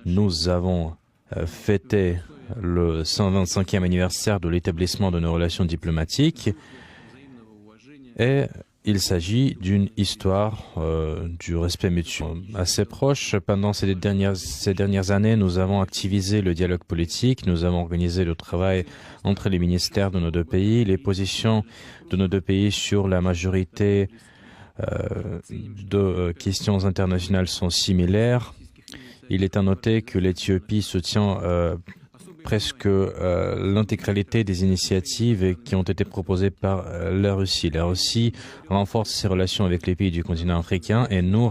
nous avons fêté le 125e anniversaire de l'établissement de nos relations diplomatiques et il s'agit d'une histoire du respect mutuel assez proche. Pendant ces dernières années, nous avons activisé le dialogue politique, nous avons organisé le travail entre les ministères de nos deux pays, les positions de nos deux pays sur la majorité de questions internationales sont similaires. Il est à noter que l'Éthiopie soutient presque l'intégralité des initiatives qui ont été proposées par la Russie. La Russie renforce ses relations avec les pays du continent africain et nous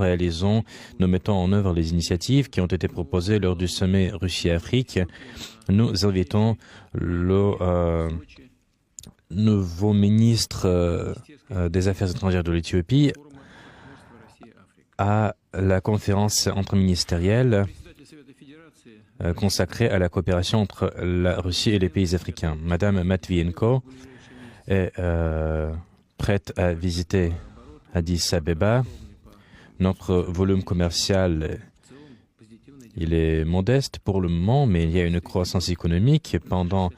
mettons en œuvre les initiatives qui ont été proposées lors du sommet Russie-Afrique. Nous invitons le nouveau ministre des Affaires étrangères de l'Éthiopie à la conférence interministérielle consacrée à la coopération entre la Russie et les pays africains. Madame Matvienko est prête à visiter Addis Abeba. Notre volume commercial, il est modeste pour le moment, mais il y a une croissance économique. Pendant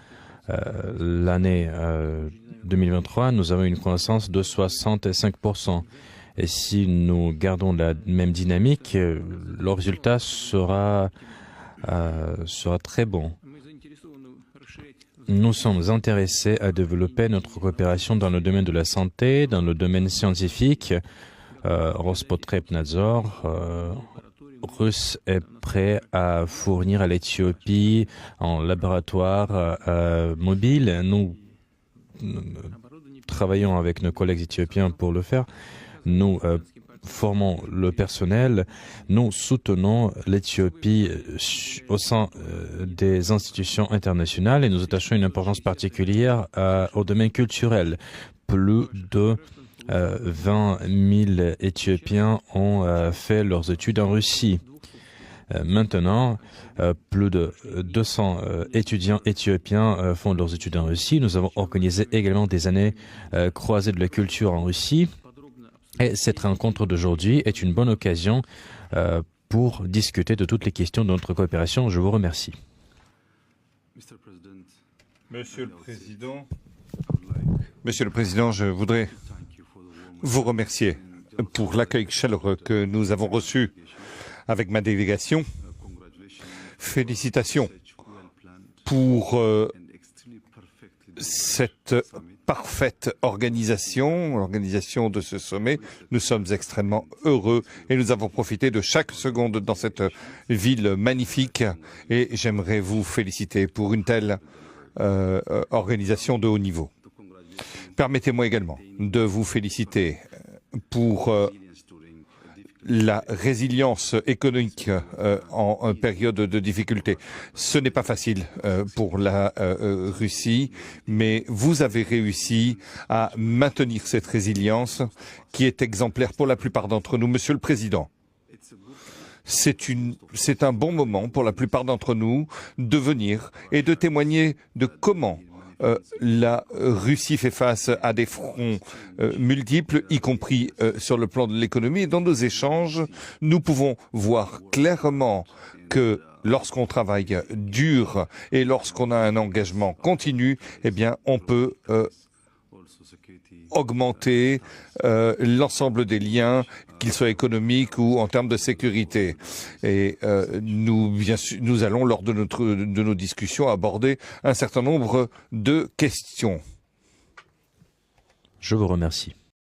l'année 2023, nous avons une croissance de 65%. Et si nous gardons la même dynamique, le résultat sera très bon. Nous sommes intéressés à développer notre coopération dans le domaine de la santé, dans le domaine scientifique. Rospotrebnadzor russe est prêt à fournir à l'Éthiopie un laboratoire mobile. Nous travaillons avec nos collègues éthiopiens pour le faire. Nous formons le personnel, nous soutenons l'Éthiopie au sein des institutions internationales et nous attachons une importance particulière au domaine culturel. Plus de 20 000 Éthiopiens ont fait leurs études en Russie. Maintenant, plus de 200 étudiants éthiopiens font leurs études en Russie. Nous avons organisé également des années croisées de la culture en Russie. Et cette rencontre d'aujourd'hui est une bonne occasion pour discuter de toutes les questions de notre coopération. Je vous remercie. Monsieur le Président, je voudrais vous remercier pour l'accueil chaleureux que nous avons reçu avec ma délégation. Félicitations pour cette parfaite organisation de ce sommet. Nous sommes extrêmement heureux et nous avons profité de chaque seconde dans cette ville magnifique et j'aimerais vous féliciter pour une telle organisation de haut niveau. Permettez-moi également de vous féliciter pour la résilience économique en période de difficulté. Ce n'est pas facile pour la Russie, mais vous avez réussi à maintenir cette résilience qui est exemplaire pour la plupart d'entre nous. Monsieur le Président, c'est un bon moment pour la plupart d'entre nous de venir et de témoigner de comment la Russie fait face à des fronts multiples, y compris sur le plan de l'économie. Et dans nos échanges, nous pouvons voir clairement que lorsqu'on travaille dur et lorsqu'on a un engagement continu, eh bien, on peut augmenter l'ensemble des liens, qu'ils soient économiques ou en termes de sécurité. Et nous allons, lors de nos discussions, aborder un certain nombre de questions. Je vous remercie.